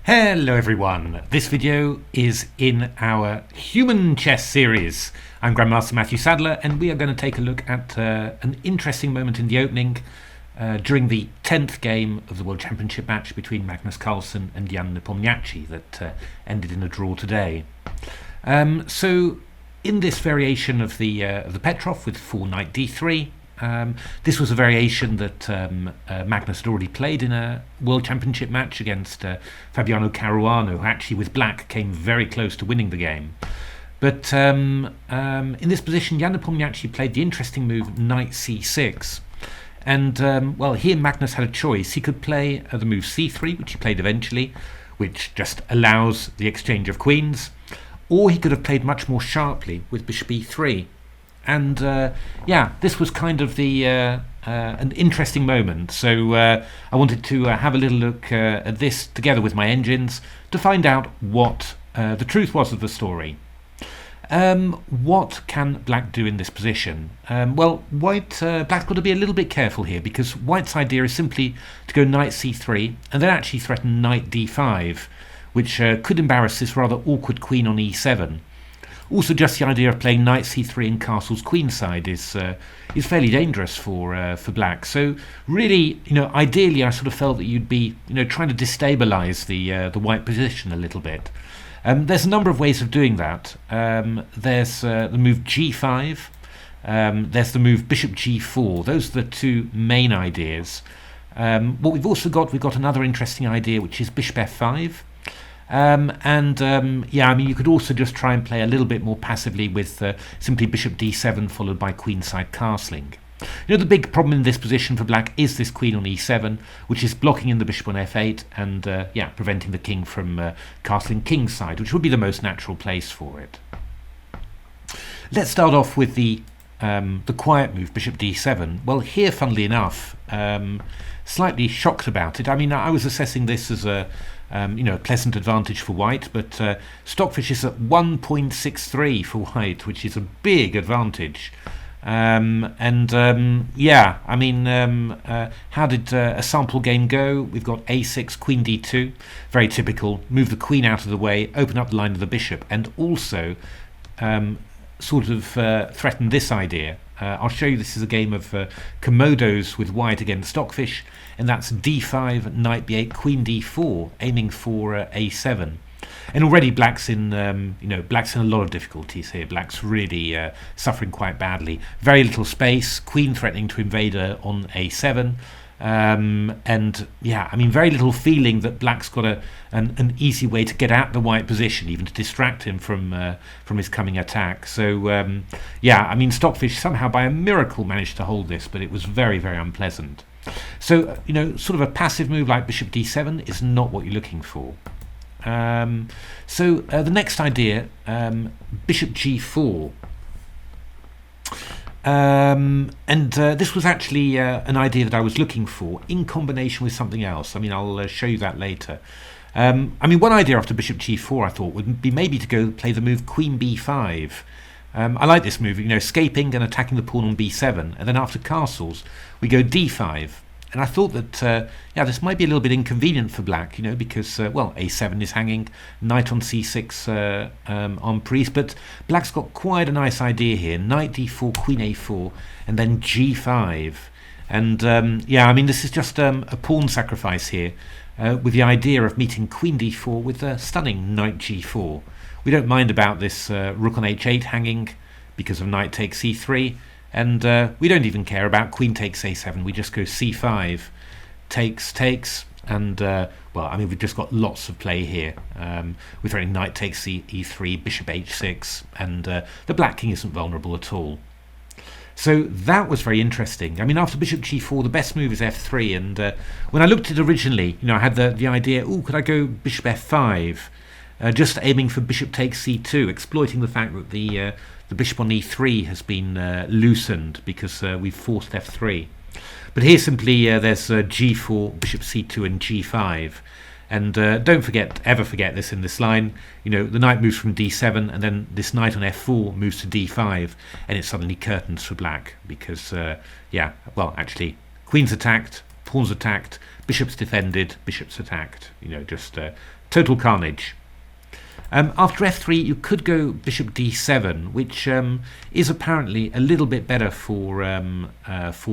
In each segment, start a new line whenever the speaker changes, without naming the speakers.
Hello everyone, this video is in our Human Chess series. I'm Grandmaster Matthew Sadler and we are going to take a look at an interesting moment in the opening during the 10th game of the World Championship match between Magnus Carlsen and Nepomniachtchi that ended in a draw today. So in this variation of the Petrov with 4 knight d3, this was a variation that Magnus had already played in a World Championship match against Fabiano Caruano, who actually with black came very close to winning the game. But in this position, Nepomniachtchi played the interesting move knight c6. And well, here Magnus had a choice. He could play the move c3, which he played eventually, which just allows the exchange of queens, or he could have played much more sharply with bishop e3. And yeah, this was kind of the an interesting moment. So I wanted to have a little look at this together with my engines to find out what the truth was of the story. What can black do in this position? Well, black's got to be a little bit careful here, because white's idea is simply to go knight c3 and then actually threaten knight d5, which could embarrass this rather awkward queen on e7. Also, just the idea of playing knight c3 in castle's queenside is fairly dangerous for black. So really, ideally, I sort of felt that you'd be, trying to destabilize the white position a little bit. There's a number of ways of doing that. There's the move g5. There's the move bishop g4. Those are the two main ideas. What we've also got, we've got another interesting idea, which is bishop f5. Yeah, I mean, you could also just try and play a little bit more passively with simply bishop d7 followed by queenside castling. The big problem in this position for black is this queen on e7, which is blocking in the bishop on f8 and yeah, preventing the king from castling kingside, which would be the most natural place for it. Let's start off with the quiet move, bishop d7. Well, here, funnily enough, slightly shocked about it. I mean, I was assessing this as a pleasant advantage for white, but Stockfish is at 1.63 for white, which is a big advantage. Yeah, I mean, how did a sample game go? We've got a6, queen d2, very typical. Move the queen out of the way, open up the line of the bishop, and also sort of threaten this idea. I'll show you this is a game of Komodos with white against Stockfish, and that's d5, knight b8, queen d4, aiming for a7. And already black's in black's in a lot of difficulties here. Black's really suffering quite badly. Very little space, queen threatening to invade on a7. And yeah, I mean, very little feeling that black's got an easy way to get at the white position, even to distract him from his coming attack. So yeah, I mean, Stockfish somehow by a miracle managed to hold this, but it was very, very unpleasant. So sort of a passive move like bishop d7 is not what you're looking for. So the next idea, bishop g4. This was actually an idea that I was looking for in combination with something else. I mean, I'll show you that later. I mean, one idea after bishop g4 I thought would be maybe to go play the move queen b5. I like this move, escaping and attacking the pawn on b7, and then after castles we go d5. And I thought that yeah, this might be a little bit inconvenient for black, because well, a7 is hanging, knight on c6 on priest, but black's got quite a nice idea here: knight d4, queen a4, and then g5. And yeah, I mean, this is just a pawn sacrifice here, with the idea of meeting queen d4 with a stunning knight g4. We don't mind about this rook on h8 hanging because of knight takes c3. And we don't even care about queen takes a7. We just go c5, takes, and well, I mean, we've just got lots of play here. We're throwing knight takes e3, bishop h6, and the black king isn't vulnerable at all. So that was very interesting. I mean, after bishop g4, the best move is f3. And when I looked at it originally, I had the idea, could I go bishop f5? Just aiming for bishop takes c2, exploiting the fact that the bishop on e3 has been loosened because we've forced f3. But here simply there's g4, bishop c2 and g5. And don't ever forget this in this line. The knight moves from d7 and then this knight on f4 moves to d5, and it's suddenly curtains for black because, yeah, well, actually, queen's attacked, pawn's attacked, bishop's defended, bishop's attacked. Just total carnage. After f3, you could go bishop d7, which is apparently a little bit better for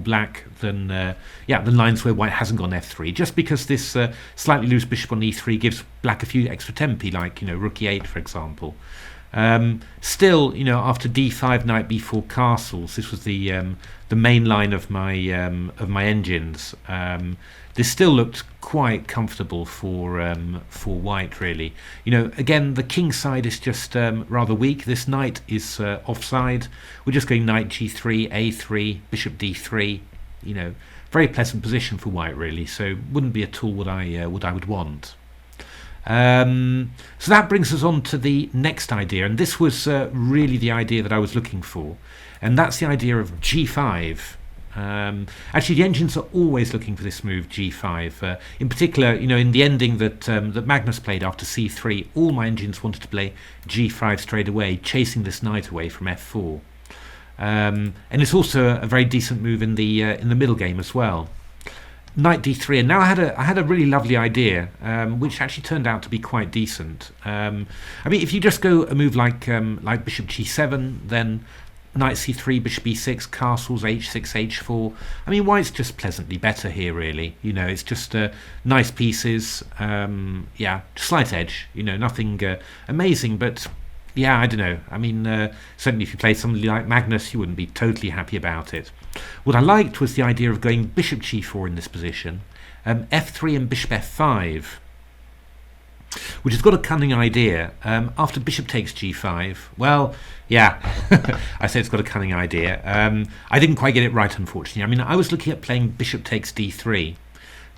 black than the lines where white hasn't gone f3. Just because this slightly loose bishop on e3 gives black a few extra tempi, like rook e8, for example. Still, after d5, knight b4 castles, this was the main line of my engines. This still looked quite comfortable for white, really. Again, the king side is just rather weak. This knight is offside. We're just going knight g3, a3, bishop d3. Very pleasant position for white, really. So wouldn't be at all what I would want. So that brings us on to the next idea, and this was really the idea that I was looking for, and that's the idea of g5. Actually, the engines are always looking for this move, g5. In particular, in the ending that Magnus played after c3, all my engines wanted to play g5 straight away, chasing this knight away from f4. And it's also a very decent move in the middle game as well. Knight d3, and now I had a really lovely idea, which actually turned out to be quite decent. I mean, if you just go a move like bishop g7, then knight c3, bishop e6, castles, h6, h4. I mean, white's just pleasantly better here, really. It's just nice pieces. Slight edge. Nothing amazing, but yeah, I don't know. I mean, certainly if you played somebody like Magnus, you wouldn't be totally happy about it. What I liked was the idea of going bishop g4 in this position, f3 and bishop f5, which has got a cunning idea. After bishop takes g5, well, yeah, I say it's got a cunning idea. I didn't quite get it right, unfortunately. I mean, I was looking at playing bishop takes d3,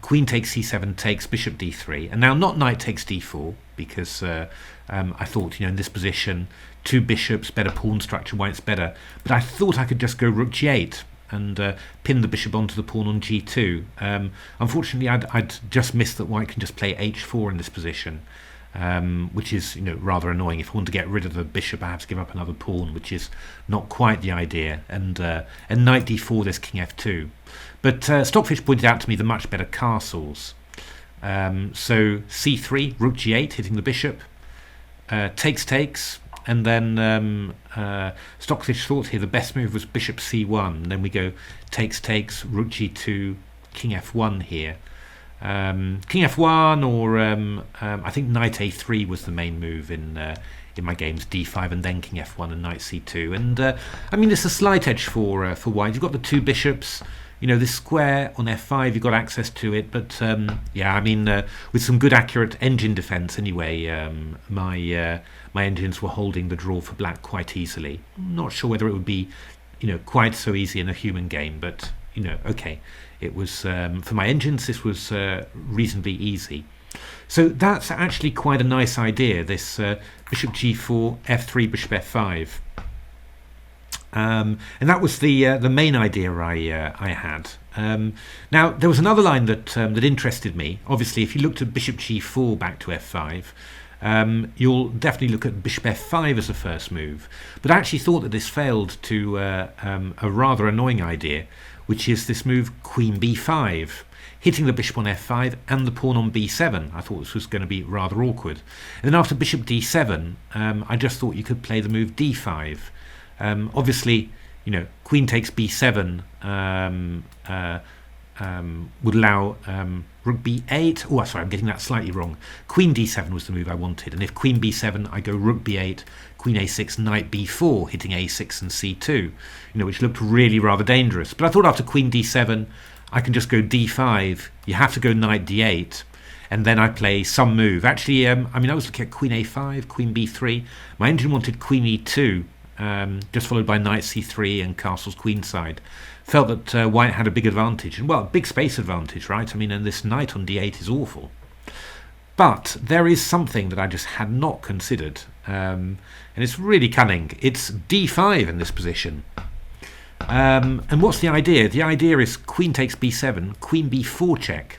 queen takes c7, takes bishop d3, and now not knight takes d4, because I thought, in this position, two bishops, better pawn structure, white's better. But I thought I could just go rook g8 and pin the bishop onto the pawn on g2. Unfortunately, I'd just missed that white can just play h4 in this position, which is rather annoying. If I want to get rid of the bishop, I have to give up another pawn, which is not quite the idea. And knight d4, there's king f2. But Stockfish pointed out to me the much better castles. So c3, rook g8, hitting the bishop, takes, and then Stockfish thought here the best move was bishop c1. And then we go takes, rook g2, king f1 here. King f1, or I think knight a3 was the main move in my games, d5 and then king f1 and knight c2. And I mean, it's a slight edge for white. You've got the two bishops. This square on f5, you've got access to it, but yeah, I mean, with some good accurate engine defense anyway, my engines were holding the draw for black quite easily. Not sure whether it would be, quite so easy in a human game, but, okay. It was, for my engines, this was reasonably easy. So that's actually quite a nice idea, this bishop g4, f3, bishop f5. And that was the main idea I had. Now there was another line that interested me. Obviously, if you looked at bishop g4 back to f5, you'll definitely look at bishop f5 as a first move. But I actually thought that this failed to a rather annoying idea, which is this move queen b5, hitting the bishop on f5 and the pawn on b7. I thought this was going to be rather awkward. And then after bishop d7, I just thought you could play the move d5. Obviously, queen takes b7 would allow rook b8. Oh, sorry, I'm getting that slightly wrong. Queen d7 was the move I wanted, and if queen b7, I go rook b8, queen a6, knight b4, hitting a6 and c2, which looked really rather dangerous. But I thought after queen d7, I can just go d5. You have to go knight d8. And then I play some move. Actually, I was looking at queen a5, queen b3. My engine wanted queen e2. Just followed by knight c3 and castles queenside. Felt that white had a big advantage, and well, big space advantage, right? I mean, and this knight on d8 is awful. But there is something that I just had not considered, and it's really cunning. It's d5 in this position. And what's the idea? The idea is queen takes b7, queen b4 check,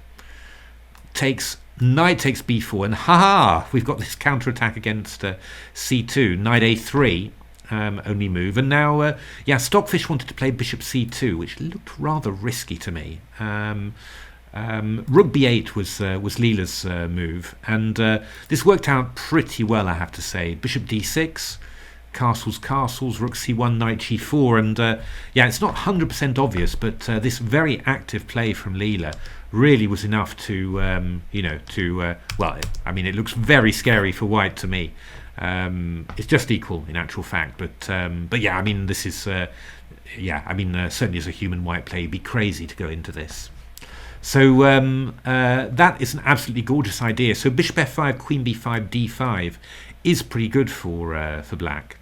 knight takes b4, and we've got this counterattack against c2, knight a3. Only move, and now Stockfish wanted to play bishop c2, which looked rather risky to me. Rook b8 was Leela's move, and this worked out pretty well, I have to say. Bishop d6, castles, rook c1, knight g4, and yeah, it's not 100% obvious, but this very active play from Leela really was enough to, you know, well, I mean, it looks very scary for white to me. It's just equal in actual fact, but yeah, I mean, this is, yeah, I mean, certainly as a human white play, it'd be crazy to go into this. So that is an absolutely gorgeous idea. So bishop f5, queen b5, d5 is pretty good for black.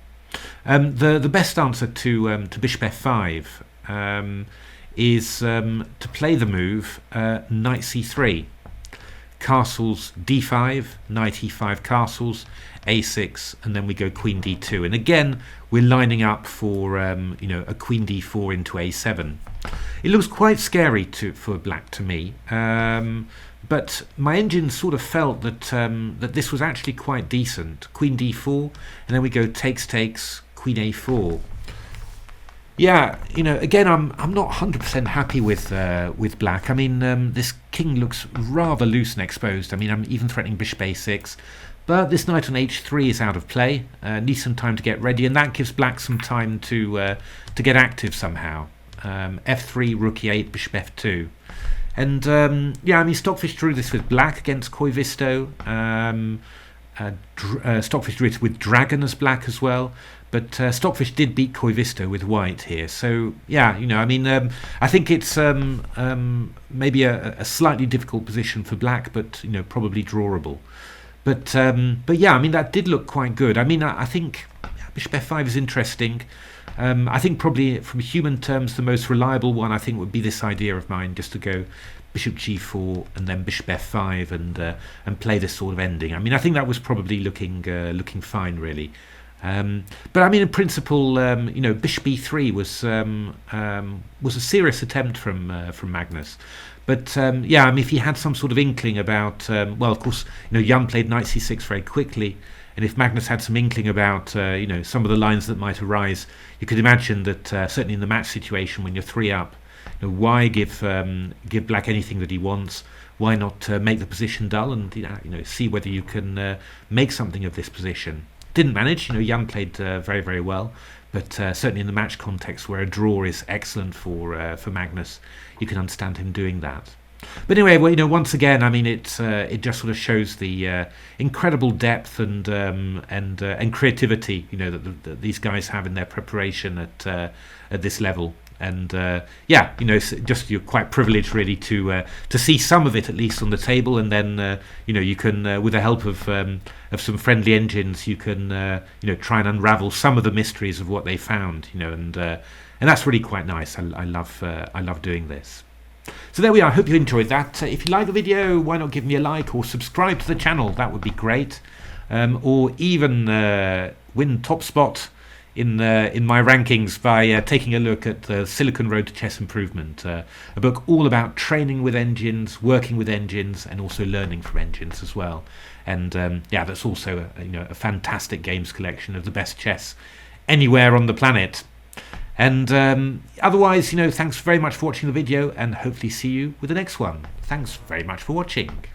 The best answer to bishop f5 is to play the move knight c3, castles d5, knight e5, castles a6, and then we go queen d2. And again, we're lining up for you know, a queen d4 into a7. It looks quite scary for black to me, but my engine sort of felt that that this was actually quite decent. Queen d4, and then we go takes, queen a4. Yeah, you know, again, I'm not 100% happy with black. I mean, this king looks rather loose and exposed. I mean, I'm even threatening bishop a6, but this knight on h3 is out of play. Needs some time to get ready, and that gives black some time to get active somehow. F3, rook e8, bishop f2, and yeah, I mean, Stockfish drew this with black against Koivisto. Stockfish drew it with dragon as black as well, but Stockfish did beat Koivisto with white here. So yeah, you know, I mean, I think it's maybe a slightly difficult position for black, but you know, probably drawable. But yeah, I mean, that did look quite good. I mean, I think bishop f5 is interesting. I think probably from human terms the most reliable one, I think, would be this idea of mine, just to go bishop g4 and then bishop f5 and play this sort of ending. I mean, I think that was probably looking fine, really. But I mean, in principle, you know, bishop e3 was a serious attempt from Magnus. But yeah, I mean, if he had some sort of inkling about, well, of course, you know, Young played knight c6 very quickly. And if Magnus had some inkling about, you know, some of the lines that might arise, you could imagine that certainly in the match situation when you're 3 up, you know, why give black anything that he wants? Why not make the position dull and you know, see whether you can make something of this position? Didn't manage. You know, Young played very, very well, but certainly in the match context where a draw is excellent for Magnus, you can understand him doing that. But anyway, well, you know, once again, I mean, it just sort of shows the incredible depth and creativity, you know, that these guys have in their preparation at this level. And yeah, you know, just you're quite privileged really to see some of it at least on the table, and then you know, you can with the help of some friendly engines, you can you know, try and unravel some of the mysteries of what they found, you know, and that's really quite nice. I love doing this. So there we are. I hope you enjoyed that. If you like the video, why not give me a like or subscribe to the channel? That would be great. Or even win top spot in my rankings by taking a look at the Silicon Road to Chess Improvement, a book all about training with engines, working with engines, and also learning from engines as well. And yeah, that's also you know, a fantastic games collection of the best chess anywhere on the planet. And otherwise, you know, thanks very much for watching the video, and hopefully see you with the next one. Thanks very much for watching.